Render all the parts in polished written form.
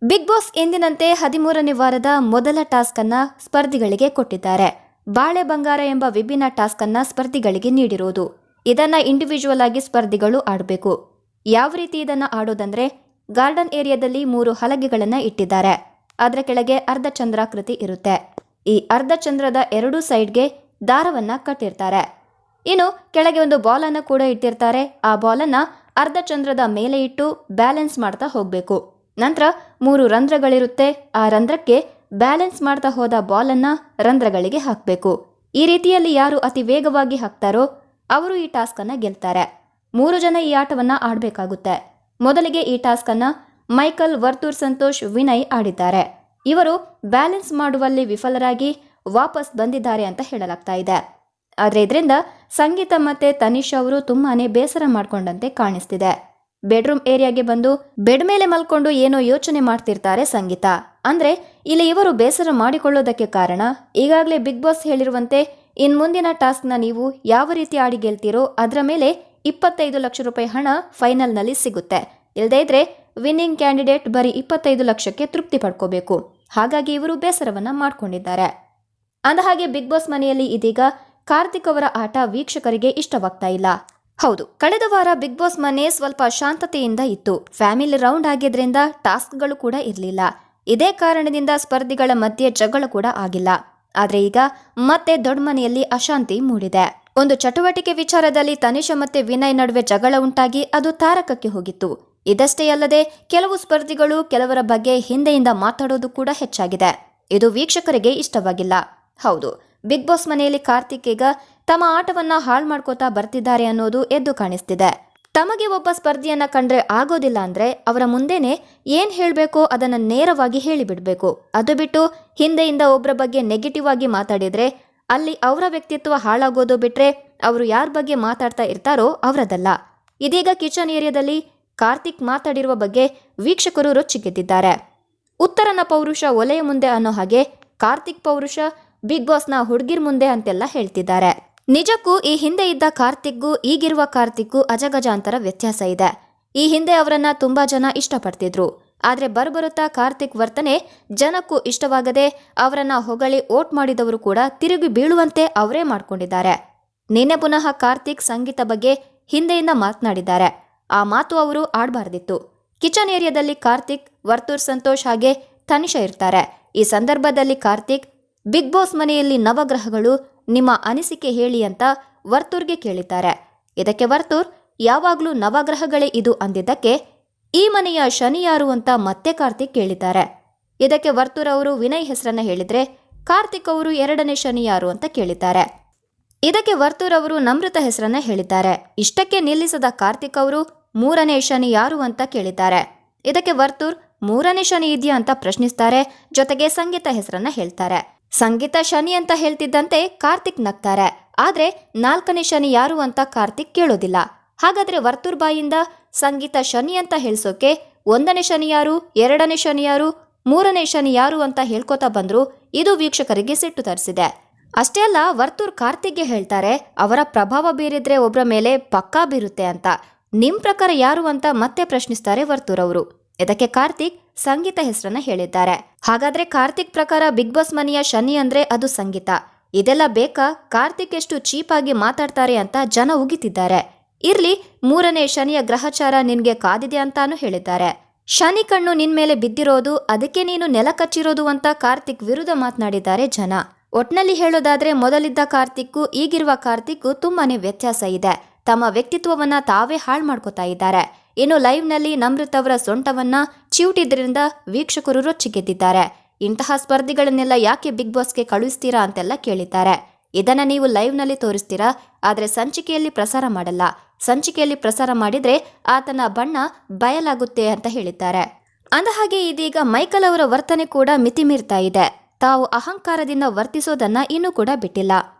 Big boss ಎಂದಿನಂತೆ 13ನೇ ವಾರದ ಮೊದಲ ಟಾಸ್ಕ್ ಅನ್ನ ಸ್ಪರ್ಧಿಗಳಿಗೆ ಕೊಟ್ಟಿದ್ದಾರೆ. ಬಾಳೆ ಬಂಗಾರ ಎಂಬ ವಿಭಿನ್ನ ಟಾಸ್ಕ್ ಅನ್ನ ಸ್ಪರ್ಧಿಗಳಿಗೆ ನೀಡಿರುವುದು. ಇದನ್ನ ಇಂಡಿವಿಜುವಲ್ ಆಗಿ ಸ್ಪರ್ಧಿಗಳು ಆಡಬೇಕು. ಯಾವ ರೀತಿ ಇದನ್ನ ಆಡೋದಂದ್ರೆ, ಗಾರ್ಡನ್ ಏರಿಯಾದಲ್ಲಿ 3 ಹಲಗೆಗಳನ್ನ ಇಟ್ಟಿದ್ದಾರೆ. ಅದರ ಕೆಳಗೆ ಅರ್ಧ ಚಂದ್ರಾಕೃತಿ ಇರುತ್ತೆ. ಈ ಅರ್ಧ ಚಂದ್ರದ 2 ಸೈಡ್ಗೆ ದಾರವನ್ನ ಕಟ್ಟಿರ್ತಾರೆ. ಇನ್ನು ಕೆಳಗೆ ಒಂದು ಬಾಲ್ ಅನ್ನ ಕೂಡ ಇಟ್ಟಿರ್ತಾರೆ. ಆ ಬಾಲ್ ಅನ್ನ ಅರ್ಧ ಚಂದ್ರದ ಮೇಲೆ ಇಟ್ಟು ಬ್ಯಾಲೆನ್ಸ್ ಮಾಡ್ತಾ ಹೋಗ್ಬೇಕು. ನಂತರ 3 ರಂಧ್ರಗಳಿರುತ್ತೆ. ಆ ರಂಧ್ರಕ್ಕೆ ಬ್ಯಾಲೆನ್ಸ್ ಮಾಡ್ತಾ ಹೋದ ಬಾಲ್ ಅನ್ನ ರಂಧ್ರಗಳಿಗೆ ಹಾಕಬೇಕು. ಈ ರೀತಿಯಲ್ಲಿ ಯಾರು ಅತಿ ವೇಗವಾಗಿ ಹಾಕ್ತಾರೋ ಅವರು ಈ ಟಾಸ್ಕ್ ಅನ್ನ ಗೆಲ್ತಾರೆ. 3 ಜನ ಈ ಆಟವನ್ನ ಆಡಬೇಕಾಗುತ್ತೆ. ಮೊದಲಿಗೆ ಈ ಟಾಸ್ಕ್ ಅನ್ನ ಮೈಕಲ್, ವರ್ತೂರ್ ಸಂತೋಷ್, ವಿನಯ್ ಆಡಿದ್ದಾರೆ. ಇವರು ಬ್ಯಾಲೆನ್ಸ್ ಮಾಡುವಲ್ಲಿ ವಿಫಲರಾಗಿ ವಾಪಸ್ ಬಂದಿದ್ದಾರೆ ಅಂತ ಹೇಳಲಾಗ್ತಾ ಇದೆ. ಆದರೆ ಇದರಿಂದ ಸಂಗೀತ ಮತ್ತೆ ತನಿಷ್ ಅವರು ತುಂಬಾನೇ ಬೇಸರ ಮಾಡ್ಕೊಂಡಂತೆ ಕಾಣಿಸ್ತಿದೆ. ಬೆಡ್ರೂಮ್ ಏರಿಯಾಗೆ ಬಂದು ಬೆಡ್ ಮೇಲೆ ಮಲ್ಕೊಂಡು ಏನೋ ಯೋಚನೆ ಮಾಡ್ತಿರ್ತಾರೆ ಸಂಗೀತ. ಅಂದ್ರೆ ಇಲ್ಲಿ ಇವರು ಬೇಸರ ಮಾಡಿಕೊಳ್ಳೋದಕ್ಕೆ ಕಾರಣ, ಈಗಾಗಲೇ ಬಿಗ್ ಬಾಸ್ ಹೇಳಿರುವಂತೆ ಇನ್ ಮುಂದಿನ ಟಾಸ್ಕ್ನ ನೀವು ಯಾವ ರೀತಿ ಆಡಿ ಗೆಲ್ತೀರೋ ಅದರ ಮೇಲೆ 25 ಲಕ್ಷ ರೂಪಾಯಿ ಹಣ ಫೈನಲ್ ನಲ್ಲಿ ಸಿಗುತ್ತೆ. ಇಲ್ಲದೇ ಇದ್ರೆ ವಿನ್ನಿಂಗ್ ಕ್ಯಾಂಡಿಡೇಟ್ ಬರೀ 25 ಲಕ್ಷಕ್ಕೆ ತೃಪ್ತಿ ಪಡ್ಕೋಬೇಕು. ಹಾಗಾಗಿ ಇವರು ಬೇಸರವನ್ನ ಮಾಡ್ಕೊಂಡಿದ್ದಾರೆ. ಅಂದಹಾಗೆ ಬಿಗ್ ಬಾಸ್ ಮನೆಯಲ್ಲಿ ಇದೀಗ ಕಾರ್ತಿಕ್ ಅವರ ಆಟ ವೀಕ್ಷಕರಿಗೆ ಇಷ್ಟವಾಗ್ತಾ ಇಲ್ಲ. ಹೌದು, ಕಳೆದ ವಾರ ಬಿಗ್ ಬಾಸ್ ಮನೆ ಸ್ವಲ್ಪ ಶಾಂತತೆಯಿಂದ ಇತ್ತು. ಫ್ಯಾಮಿಲಿ ರೌಂಡ್ ಆಗಿದ್ರಿಂದ ಟಾಸ್ಕ್ಗಳು ಕೂಡ ಇರಲಿಲ್ಲ. ಇದೇ ಕಾರಣದಿಂದ ಸ್ಪರ್ಧಿಗಳ ಮಧ್ಯೆ ಜಗಳ ಕೂಡ ಆಗಿಲ್ಲ. ಆದ್ರೆ ಈಗ ಮತ್ತೆ ದೊಡ್ಡ ಮನೆಯಲ್ಲಿ ಅಶಾಂತಿ ಮೂಡಿದೆ. ಒಂದು ಚಟುವಟಿಕೆ ವಿಚಾರದಲ್ಲಿ ತನಿಷಾ ಮತ್ತೆ ವಿನಯ್ ನಡುವೆ ಜಗಳ ಉಂಟಾಗಿ ಅದು ತಾರಕಕ್ಕೆ ಹೋಗಿತ್ತು. ಇದಷ್ಟೇ ಅಲ್ಲದೆ ಕೆಲವು ಸ್ಪರ್ಧಿಗಳು ಕೆಲವರ ಬಗ್ಗೆ ಹಿಂದೆಯಿಂದ ಮಾತಾಡೋದು ಕೂಡ ಹೆಚ್ಚಾಗಿದೆ. ಇದು ವೀಕ್ಷಕರಿಗೆ ಇಷ್ಟವಾಗಿಲ್ಲ. ಹೌದು, ಬಿಗ್ ಬಾಸ್ ಮನೆಯಲ್ಲಿ ಕಾರ್ತಿಕ್ ಈಗ ತಮ್ಮ ಆಟವನ್ನ ಹಾಳು ಮಾಡ್ಕೋತಾ ಬರ್ತಿದ್ದಾರೆ ಅನ್ನೋದು ಎದ್ದು ಕಾಣಿಸ್ತಿದೆ. ತಮಗೆ ಒಬ್ಬ ಸ್ಪರ್ಧಿಯನ್ನ ಕಂಡ್ರೆ ಆಗೋದಿಲ್ಲ ಅಂದ್ರೆ ಅವರ ಮುಂದೆನೆ ಏನ್ ಹೇಳ್ಬೇಕೋ ಅದನ್ನ ನೇರವಾಗಿ ಹೇಳಿಬಿಡ್ಬೇಕು. ಅದು ಬಿಟ್ಟು ಹಿಂದೆಯಿಂದ ಒಬ್ಬರ ಬಗ್ಗೆ ನೆಗೆಟಿವ್ ಆಗಿ ಮಾತಾಡಿದ್ರೆ ಅಲ್ಲಿ ಅವರ ವ್ಯಕ್ತಿತ್ವ ಹಾಳಾಗೋದು ಬಿಟ್ರೆ ಅವರು ಯಾರ ಬಗ್ಗೆ ಮಾತಾಡ್ತಾ ಇರ್ತಾರೋ ಅವರದಲ್ಲ. ಇದೀಗ ಕಿಚನ್ ಏರಿಯಾದಲ್ಲಿ ಕಾರ್ತಿಕ್ ಮಾತಾಡಿರುವ ಬಗ್ಗೆ ವೀಕ್ಷಕರು ರೊಚ್ಚಿಗೆದ್ದಿದ್ದಾರೆ. ಉತ್ತರನ ಪೌರುಷ ಒಲೆಯ ಮುಂದೆ ಅನ್ನೋ ಹಾಗೆ ಕಾರ್ತಿಕ್ ಪೌರುಷ ಬಿಗ್ ಬಾಸ್ನ ಹುಡುಗಿರ್ ಮುಂದೆ ಅಂತೆಲ್ಲ ಹೇಳ್ತಿದ್ದಾರೆ. ನಿಜಕ್ಕೂ ಈ ಹಿಂದೆ ಇದ್ದ ಕಾರ್ತಿಕ್ಗೂ ಈಗಿರುವ ಕಾರ್ತಿಕ್ಗೂ ಅಜಗಜಾಂತರ ವ್ಯತ್ಯಾಸ ಇದೆ. ಈ ಹಿಂದೆ ಅವರನ್ನ ತುಂಬಾ ಜನ ಇಷ್ಟಪಡ್ತಿದ್ರು. ಆದ್ರೆ ಬರುತ್ತಾ ಕಾರ್ತಿಕ್ ವರ್ತನೆ ಜನಕ್ಕೂ ಇಷ್ಟವಾಗದೆ ಅವರನ್ನ ಹೊಗಳಿ ಓಟ್ ಮಾಡಿದವರು ಕೂಡ ತಿರುಗಿ ಬೀಳುವಂತೆ ಅವರೇ ಮಾಡ್ಕೊಂಡಿದ್ದಾರೆ. ನಿನ್ನೆ ಪುನಃ ಕಾರ್ತಿಕ್ ಸಂಗೀತ ಬಗ್ಗೆ ಹಿಂದೆಯಿಂದ ಮಾತನಾಡಿದ್ದಾರೆ. ಆ ಮಾತು ಅವರು ಆಡಬಾರ್ದಿತ್ತು. ಕಿಚನ್ ಏರಿಯಾದಲ್ಲಿ ಕಾರ್ತಿಕ್, ವರ್ತೂರ್ ಸಂತೋಷ್ ಹಾಗೆ ತನಿಷಾ ಇರ್ತಾರೆ. ಈ ಸಂದರ್ಭದಲ್ಲಿ ಕಾರ್ತಿಕ್, ಬಿಗ್ ಬಾಸ್ ಮನೆಯಲ್ಲಿ ನವಗ್ರಹಗಳು, ನಿಮ್ಮ ಅನಿಸಿಕೆ ಹೇಳಿ ಅಂತ ವರ್ತೂರ್ಗೆ ಕೇಳಿದ್ದಾರೆ. ಇದಕ್ಕೆ ವರ್ತೂರ್, ಯಾವಾಗ್ಲೂ ನವಗ್ರಹಗಳೇ ಇದು ಅಂದಿದ್ದಕ್ಕೆ ಈ ಮನೆಯ ಶನಿ ಯಾರು ಅಂತ ಮತ್ತೆ ಕಾರ್ತಿಕ್ ಕೇಳಿದ್ದಾರೆ. ಇದಕ್ಕೆ ವರ್ತೂರ್ ಅವರು ವಿನಯ್ ಹೆಸರನ್ನ ಹೇಳಿದ್ರೆ ಕಾರ್ತಿಕ್ ಅವರು 2ನೇ ಶನಿ ಯಾರು ಅಂತ ಕೇಳಿದ್ದಾರೆ. ಇದಕ್ಕೆ ವರ್ತೂರ್ ಅವರು ನಮ್ರತ ಹೆಸರನ್ನ ಹೇಳಿದ್ದಾರೆ. ಇಷ್ಟಕ್ಕೆ ನಿಲ್ಲಿಸದ ಕಾರ್ತಿಕ್ ಅವರು 3ನೇ ಶನಿ ಯಾರು ಅಂತ ಕೇಳಿದ್ದಾರೆ. ಇದಕ್ಕೆ ವರ್ತೂರ್ 3ನೇ ಶನಿ ಇದೆಯಾ ಅಂತ ಪ್ರಶ್ನಿಸ್ತಾರೆ. ಜೊತೆಗೆ ಸಂಗೀತ ಹೆಸರನ್ನ ಹೇಳ್ತಾರೆ. ಸಂಗೀತ ಶನಿ ಅಂತ ಹೇಳ್ತಿದ್ದಂತೆ ಕಾರ್ತಿಕ್ ನಗ್ತಾರೆ. ಆದ್ರೆ 4ನೇ ಶನಿ ಯಾರು ಅಂತ ಕಾರ್ತಿಕ್ ಕೇಳೋದಿಲ್ಲ. ಹಾಗಾದ್ರೆ ವರ್ತೂರ್ ಬಾಯಿಂದ ಸಂಗೀತ ಶನಿ ಅಂತ ಹೇಳ್ಸೋಕೆ 1ನೇ ಶನಿ ಯಾರು, 2ನೇ ಶನಿ ಯಾರು, 3ನೇ ಶನಿ ಯಾರು ಅಂತ ಹೇಳ್ಕೊತಾ ಬಂದ್ರು. ಇದು ವೀಕ್ಷಕರಿಗೆ ಸಿಟ್ಟು ತರಿಸಿದೆ. ಅಷ್ಟೇ ಅಲ್ಲ, ವರ್ತೂರ್ ಕಾರ್ತಿಕ್ಗೆ ಹೇಳ್ತಾರೆ ಅವರ ಪ್ರಭಾವ ಬೀರಿದ್ರೆ ಒಬ್ಬರ ಮೇಲೆ ಪಕ್ಕಾ ಬೀರುತ್ತೆ ಅಂತ. ನಿಮ್ ಪ್ರಕಾರ ಯಾರು ಅಂತ ಮತ್ತೆ ಪ್ರಶ್ನಿಸ್ತಾರೆ ವರ್ತೂರ್ ಅವರು. ಇದಕ್ಕೆ ಕಾರ್ತಿಕ್ ಸಂಗೀತ ಹೆಸರನ್ನ ಹೇಳಿದ್ದಾರೆ. ಹಾಗಾದ್ರೆ ಕಾರ್ತಿಕ್ ಪ್ರಕಾರ ಬಿಗ್ ಬಾಸ್ ಮನೆಯ ಶನಿ ಅಂದ್ರೆ ಅದು ಸಂಗೀತ. ಇದೆಲ್ಲ ಬೇಕಾ? ಕಾರ್ತಿಕ್ ಎಷ್ಟು ಚೀಪ್ ಆಗಿ ಮಾತಾಡ್ತಾರೆ ಅಂತ ಜನ ಉಗಿತಿದ್ದಾರೆ. ಇರ್ಲಿ, 3ನೇ ಶನಿಯ ಗ್ರಹಚಾರ ನಿನ್ಗೆ ಕಾದಿದೆ ಅಂತಾನು ಹೇಳಿದ್ದಾರೆ. ಶನಿ ಕಣ್ಣು ನಿನ್ ಮೇಲೆ ಬಿದ್ದಿರೋದು, ಅದಕ್ಕೆ ನೀನು ನೆಲ ಕಚ್ಚಿರೋದು ಅಂತ ಕಾರ್ತಿಕ್ ವಿರುದ್ಧ ಮಾತನಾಡಿದ್ದಾರೆ ಜನ. ಒಟ್ನಲ್ಲಿ ಹೇಳೋದಾದ್ರೆ ಮೊದಲಿದ್ದ ಕಾರ್ತಿಕ್ಕು ಈಗಿರುವ ಕಾರ್ತಿಕ್ಕು ತುಂಬಾನೇ ವ್ಯತ್ಯಾಸ ಇದೆ. ತಮ್ಮ ವ್ಯಕ್ತಿತ್ವವನ್ನ ತಾವೇ ಹಾಳು ಮಾಡ್ಕೋತಾ ಇದ್ದಾರೆ. ಇನ್ನು ಲೈವ್ ನಲ್ಲಿ ನಮ್ರತ್ ಅವರ ಸೊಂಟವನ್ನ ಚಿವುಟಿದ್ರಿಂದ ವೀಕ್ಷಕರು ರೊಚ್ಚಿಗೆದ್ದಿದ್ದಾರೆ. ಇಂತಹ ಸ್ಪರ್ಧಿಗಳನ್ನೆಲ್ಲ ಯಾಕೆ ಬಿಗ್ ಬಾಸ್ಗೆ ಕಳುಹಿಸ್ತೀರಾ ಅಂತೆಲ್ಲ ಕೇಳಿದ್ದಾರೆ. ಇದನ್ನ ನೀವು ಲೈವ್ ನಲ್ಲಿ ತೋರಿಸ್ತೀರಾ, ಆದ್ರೆ ಸಂಚಿಕೆಯಲ್ಲಿ ಪ್ರಸಾರ ಮಾಡಲ್ಲ. ಸಂಚಿಕೆಯಲ್ಲಿ ಪ್ರಸಾರ ಮಾಡಿದ್ರೆ ಆತನ ಬಣ್ಣ ಬಯಲಾಗುತ್ತೆ ಅಂತ ಹೇಳಿದ್ದಾರೆ. ಅಂದಹಾಗೆ ಇದೀಗ ಮೈಕಲ್ ಅವರ ವರ್ತನೆ ಕೂಡ ಮಿತಿ ಮೀರ್ತಾ ಇದೆ. ತಾವು ಅಹಂಕಾರದಿಂದ ವರ್ತಿಸೋದನ್ನ ಇನ್ನೂ ಕೂಡ ಬಿಟ್ಟಿಲ್ಲ.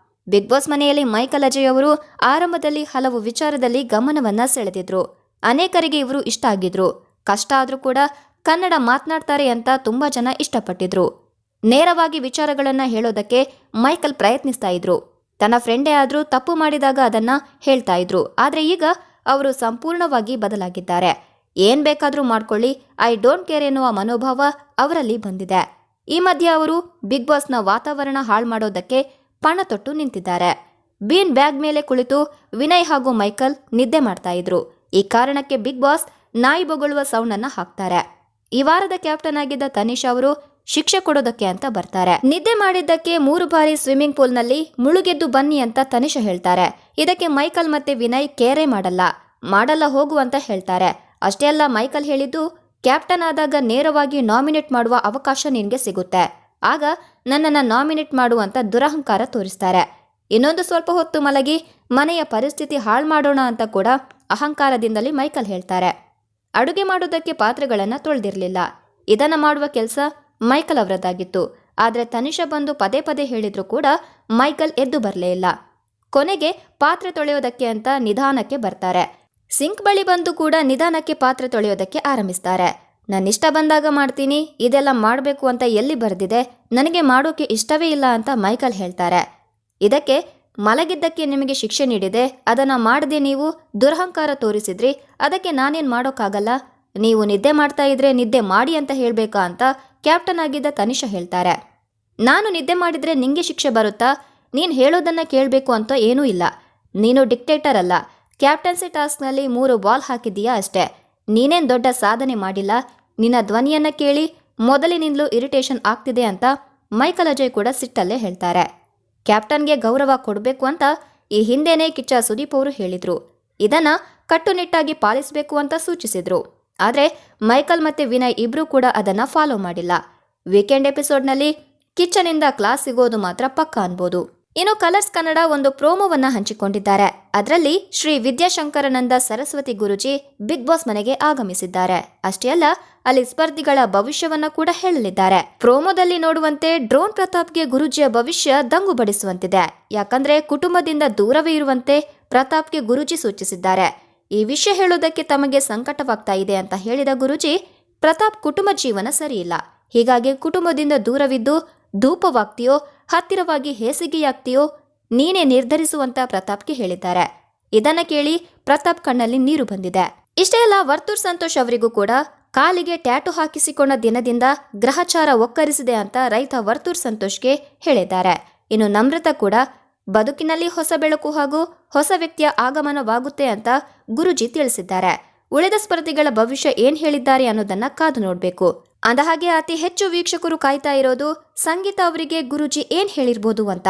ಬಿಗ್ ಬಾಸ್ ಮನೆಯಲ್ಲಿ ಮೈಕಲ್ ಅಜಯ್ ಅವರು ಆರಂಭದಲ್ಲಿ ಹಲವು ವಿಚಾರದಲ್ಲಿ ಗಮನವನ್ನ ಸೆಳೆದಿದ್ರು. ಅನೇಕರಿಗೆ ಇವರು ಇಷ್ಟ ಆಗಿದ್ರು. ಕಷ್ಟ ಆದ್ರೂ ಕೂಡ ಕನ್ನಡ ಮಾತನಾಡ್ತಾರೆ ಅಂತ ತುಂಬಾ ಜನ ಇಷ್ಟಪಟ್ಟಿದ್ರು. ನೇರವಾಗಿ ವಿಚಾರಗಳನ್ನ ಹೇಳೋದಕ್ಕೆ ಮೈಕಲ್ ಪ್ರಯತ್ನಿಸ್ತಾ ಇದ್ರು. ತನ್ನ ಫ್ರೆಂಡೇ ಆದ್ರೂ ತಪ್ಪು ಮಾಡಿದಾಗ ಅದನ್ನ ಹೇಳ್ತಾ ಇದ್ರು. ಆದ್ರೆ ಈಗ ಅವರು ಸಂಪೂರ್ಣವಾಗಿ ಬದಲಾಗಿದ್ದಾರೆ. ಏನ್ ಬೇಕಾದ್ರೂ ಮಾಡ್ಕೊಳ್ಳಿ, ಐ ಡೋಂಟ್ ಕೇರ್ ಎನ್ನುವ ಮನೋಭಾವ ಅವರಲ್ಲಿ ಬಂದಿದೆ. ಈ ಮಧ್ಯೆ ಅವರು ಬಿಗ್ ಬಾಸ್ನ ವಾತಾವರಣ ಹಾಳು ಮಾಡೋದಕ್ಕೆ ಪಣ ತೊಟ್ಟು ನಿಂತಿದ್ದಾರೆ. ಬೀನ್ ಬ್ಯಾಗ್ ಮೇಲೆ ಕುಳಿತು ವಿನಯ್ ಹಾಗೂ ಮೈಕಲ್ ನಿದ್ದೆ ಮಾಡ್ತಾ ಇದ್ರು. ಈ ಕಾರಣಕ್ಕೆ ಬಿಗ್ ಬಾಸ್ ನಾಯಿ ಬೊಗಳುವ ಸೌಂಡ್ ಅನ್ನ ಹಾಕ್ತಾರೆ. ಈ ವಾರದ ಕ್ಯಾಪ್ಟನ್ ಆಗಿದ್ದ ತನಿಷ್ ಅವರು ಶಿಕ್ಷೆ ಕೊಡೋದಕ್ಕೆ ಅಂತ ಬರ್ತಾರೆ. ನಿದ್ದೆ ಮಾಡಿದ್ದಕ್ಕೆ 3 ಬಾರಿ ಸ್ವಿಮ್ಮಿಂಗ್ ಪೂಲ್ ನಲ್ಲಿ ಮುಳುಗೆದ್ದು ಬನ್ನಿ ಅಂತ ತನಿಷ ಹೇಳ್ತಾರೆ. ಇದಕ್ಕೆ ಮೈಕಲ್ ಮತ್ತೆ ವಿನಯ್ ಕೇರೆ ಮಾಡಲ್ಲ ಹೋಗು ಅಂತ ಹೇಳ್ತಾರೆ. ಅಷ್ಟೇ ಅಲ್ಲ, ಮೈಕಲ್ ಹೇಳಿದ್ದು ಕ್ಯಾಪ್ಟನ್ ಆದಾಗ ನೇರವಾಗಿ ನಾಮಿನೇಟ್ ಮಾಡುವ ಅವಕಾಶ ನಿನ್ಗೆ ಸಿಗುತ್ತೆ, ಆಗ ನನ್ನನ್ನ ನಾಮಿನೇಟ್ ಮಾಡುವಂತ ದುರಹಂಕಾರ ತೋರಿಸ್ತಾರೆ. ಇನ್ನೊಂದು ಸ್ವಲ್ಪ ಹೊತ್ತು ಮಲಗಿ ಮನೆಯ ಪರಿಸ್ಥಿತಿ ಹಾಳು ಮಾಡೋಣ ಅಂತ ಕೂಡ ಅಹಂಕಾರದಿಂದಲೇ ಮೈಕಲ್ ಹೇಳ್ತಾರೆ. ಅಡುಗೆ ಮಾಡೋದಕ್ಕೆ ಪಾತ್ರೆಗಳನ್ನ ತೊಳೆದಿರ್ಲಿಲ್ಲ. ಇದನ್ನ ಮಾಡುವ ಕೆಲಸ ಮೈಕಲ್ ಅವರದ್ದಾಗಿತ್ತು. ಆದ್ರೆ ತನಿಷಾ ಬಂದು ಪದೇ ಪದೇ ಹೇಳಿದ್ರು ಕೂಡ ಮೈಕಲ್ ಎದ್ದು ಬರಲೇ ಇಲ್ಲ. ಕೊನೆಗೆ ಪಾತ್ರೆ ತೊಳೆಯೋದಕ್ಕೆ ಅಂತ ನಿಧಾನಕ್ಕೆ ಬರ್ತಾರೆ. ಸಿಂಕ್ ಬಳಿ ಬಂದು ಕೂಡ ನಿಧಾನಕ್ಕೆ ಪಾತ್ರೆ ತೊಳೆಯೋದಕ್ಕೆ ಆರಂಭಿಸ್ತಾರೆ. ನನ್ನಿಷ್ಟ ಬಂದಾಗ ಮಾಡ್ತೀನಿ, ಇದೆಲ್ಲ ಮಾಡಬೇಕು ಅಂತ ಎಲ್ಲಿ ಬರ್ದಿದೆ, ನನಗೆ ಮಾಡೋಕೆ ಇಷ್ಟವೇ ಇಲ್ಲ ಅಂತ ಮೈಕಲ್ ಹೇಳ್ತಾರೆ. ಇದಕ್ಕೆ ಮಲಗಿದ್ದಕ್ಕೆ ನಿಮಗೆ ಶಿಕ್ಷೆ ನೀಡಿದೆ, ಅದನ್ನ ಮಾಡದೆ ನೀವು ದುರಹಂಕಾರ ತೋರಿಸಿದ್ರಿ, ಅದಕ್ಕೆ ನಾನೇನ್ ಮಾಡೋಕ್ಕಾಗಲ್ಲ, ನೀವು ನಿದ್ದೆ ಮಾಡ್ತಾ ಇದ್ರೆ ನಿದ್ದೆ ಮಾಡಿ ಅಂತ ಹೇಳ್ಬೇಕಾ ಅಂತ ಕ್ಯಾಪ್ಟನ್ ಆಗಿದ್ದ ತನಿಷಾ ಹೇಳ್ತಾರೆ. ನಾನು ನಿದ್ದೆ ಮಾಡಿದ್ರೆ ನಿಂಗೆ ಶಿಕ್ಷೆ ಬರುತ್ತಾ? ನೀನ್ ಹೇಳೋದನ್ನ ಕೇಳಬೇಕು ಅಂತ ಏನೂ ಇಲ್ಲ. ನೀನು ಡಿಕ್ಟೇಟರ್ ಅಲ್ಲ. ಕ್ಯಾಪ್ಟನ್ಸಿ ಟಾಸ್ಕ್ನಲ್ಲಿ 3 ಬಾಲ್ ಹಾಕಿದ್ದೀಯಾ ಅಷ್ಟೇ. ನೀನೇನ್ ದೊಡ್ಡ ಸಾಧನೆ ಮಾಡಿಲ್ಲ. ನಿನ್ನ ಧ್ವನಿಯನ್ನ ಕೇಳಿ ಮೊದಲಿನಿಂದಲೂ ಇರಿಟೇಷನ್ ಆಗ್ತಿದೆ ಅಂತ ಮೈಕಲ್ ಅಜಯ್ ಕೂಡ ಸಿಟ್ಟಲ್ಲೇ ಹೇಳ್ತಾರೆ. ಕ್ಯಾಪ್ಟನ್ಗೆ ಗೌರವ ಕೊಡಬೇಕು ಅಂತ ಈ ಹಿಂದೆನೇ ಕಿಚ್ಚ ಸುದೀಪ್ ಅವರು ಹೇಳಿದ್ರು. ಇದನ್ನ ಕಟ್ಟುನಿಟ್ಟಾಗಿ ಪಾಲಿಸಬೇಕು ಅಂತ ಸೂಚಿಸಿದ್ರು. ಆದ್ರೆ ಮೈಕಲ್ ಮತ್ತೆ ವಿನಯ್ ಇಬ್ರು ಕೂಡ ಅದನ್ನ ಫಾಲೋ ಮಾಡಿಲ್ಲ. ವೀಕೆಂಡ್ ಎಪಿಸೋಡ್ನಲ್ಲಿ ಕಿಚ್ಚನಿಂದ ಕ್ಲಾಸ್ ಸಿಗೋದು ಮಾತ್ರ ಪಕ್ಕ ಅನ್ಬೋದು. ಇನ್ನು ಕಲರ್ಸ್ ಕನ್ನಡ ಒಂದು ಪ್ರೋಮೋವನ್ನ ಹಂಚಿಕೊಂಡಿದ್ದಾರೆ. ಅದರಲ್ಲಿ ಶ್ರೀ ವಿದ್ಯಾಶಂಕರಾನಂದ ಸರಸ್ವತಿ ಗುರುಜಿ ಬಿಗ್ ಬಾಸ್ ಮನೆಗೆ ಆಗಮಿಸಿದ್ದಾರೆ. ಅಷ್ಟೇ ಅಲ್ಲ, ಅಲ್ಲಿ ಸ್ಪರ್ಧಿಗಳ ಭವಿಷ್ಯವನ್ನ ಕೂಡ ಹೇಳಲಿದ್ದಾರೆ. ಪ್ರೋಮೋದಲ್ಲಿ ನೋಡುವಂತೆ ಡ್ರೋನ್ ಪ್ರತಾಪ್ಗೆ ಗುರುಜಿಯ ಭವಿಷ್ಯ ದಂಗು ಬಡಿಸುವಂತಿದೆ. ಯಾಕಂದ್ರೆ ಕುಟುಂಬದಿಂದ ದೂರವೇ ಇರುವಂತೆ ಪ್ರತಾಪ್ಗೆ ಗುರುಜಿ ಸೂಚಿಸಿದ್ದಾರೆ. ಈ ವಿಷಯ ಹೇಳೋದಕ್ಕೆ ತಮಗೆ ಸಂಕಟವಾಗ್ತಾ ಇದೆ ಅಂತ ಹೇಳಿದ ಗುರುಜಿ, ಪ್ರತಾಪ್ ಕುಟುಂಬ ಜೀವನ ಸರಿಯಿಲ್ಲ, ಹೀಗಾಗಿ ಕುಟುಂಬದಿಂದ ದೂರವಿದ್ದು ಧೂಪವಾಗ್ತೀಯೋ ಹತ್ತಿರವಾಗಿ ಹೇಸಿಗೆಯಾಗ್ತೀಯೋ ನೀನೇ ನಿರ್ಧರಿಸುವಂತ ಪ್ರತಾಪ್ಗೆ ಹೇಳಿದ್ದಾರೆ. ಇದನ್ನ ಕೇಳಿ ಪ್ರತಾಪ್ ಕಣ್ಣಲ್ಲಿ ನೀರು ಬಂದಿದೆ. ಇಷ್ಟೇ ಅಲ್ಲ, ವರ್ತೂರ್ ಸಂತೋಷ್ ಅವರಿಗೂ ಕೂಡ ಕಾಲಿಗೆ ಟ್ಯಾಟು ಹಾಕಿಸಿಕೊಂಡ ದಿನದಿಂದ ಗ್ರಹಚಾರ ಒಕ್ಕರಿಸಿದೆ ಅಂತ ರೈತ ವರ್ತೂರ್ ಸಂತೋಷ್ಗೆ ಹೇಳಿದ್ದಾರೆ. ಇನ್ನು ನಮ್ರತಾ ಕೂಡ ಬದುಕಿನಲ್ಲಿ ಹೊಸ ಬೆಳಕು ಹಾಗೂ ಹೊಸ ವ್ಯಕ್ತಿಯ ಆಗಮನವಾಗುತ್ತೆ ಅಂತ ಗುರುಜಿ ತಿಳಿಸಿದ್ದಾರೆ. ಉಳಿದ ಸ್ಪರ್ಧಿಗಳ ಭವಿಷ್ಯ ಏನ್ ಹೇಳಿದ್ದಾರೆ ಅನ್ನೋದನ್ನ ಕಾದು ನೋಡ್ಬೇಕು. ಅಂದಹಾಗೆ ಅತಿ ಹೆಚ್ಚು ವೀಕ್ಷಕರು ಕಾಯ್ತಾ ಇರೋದು ಸಂಗೀತ ಅವರಿಗೆ ಗುರುಜಿ ಏನ್ ಹೇಳಿರ್ಬೋದು ಅಂತ.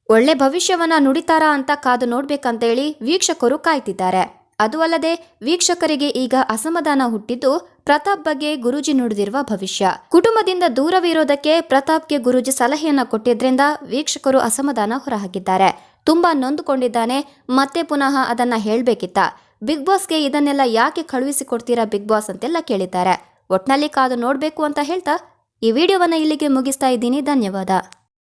ಒಳ್ಳೆ ಭವಿಷ್ಯವನ್ನ ನುಡಿತಾರಾ ಅಂತ ಕಾದು ನೋಡ್ಬೇಕಂತೇಳಿ ವೀಕ್ಷಕರು ಕಾಯ್ತಿದ್ದಾರೆ. ಅದು ಅಲ್ಲದೆ ವೀಕ್ಷಕರಿಗೆ ಈಗ ಅಸಮಾಧಾನ ಹುಟ್ಟಿದ್ದು ಪ್ರತಾಪ್ ಬಗ್ಗೆ ಗುರೂಜಿ ನುಡಿದಿರುವ ಭವಿಷ್ಯ. ಕುಟುಂಬದಿಂದ ದೂರವಿರೋದಕ್ಕೆ ಪ್ರತಾಪ್ಗೆ ಗುರೂಜಿ ಸಲಹೆಯನ್ನ ಕೊಟ್ಟಿದ್ರಿಂದ ವೀಕ್ಷಕರು ಅಸಮಾಧಾನ ಹೊರಹಾಕಿದ್ದಾರೆ. ತುಂಬಾ ನೊಂದುಕೊಂಡಿದ್ದಾನೆ, ಮತ್ತೆ ಪುನಃ ಅದನ್ನ ಹೇಳ್ಬೇಕಿತ್ತ, ಬಿಗ್ ಬಾಸ್ಗೆ ಇದನ್ನೆಲ್ಲ ಯಾಕೆ ಕಳುಹಿಸಿಕೊಡ್ತೀರಾ ಬಿಗ್ ಬಾಸ್ ಅಂತೆಲ್ಲ ಕೇಳಿದ್ದಾರೆ. ಒಟ್ನಲ್ಲಿ ಕಾದು ನೋಡ್ಬೇಕು ಅಂತ ಹೇಳ್ತಾ ಈ ವಿಡಿಯೋವನ್ನ ಇಲ್ಲಿಗೆ ಮುಗಿಸ್ತಾ ಇದ್ದೀನಿ. ಧನ್ಯವಾದ.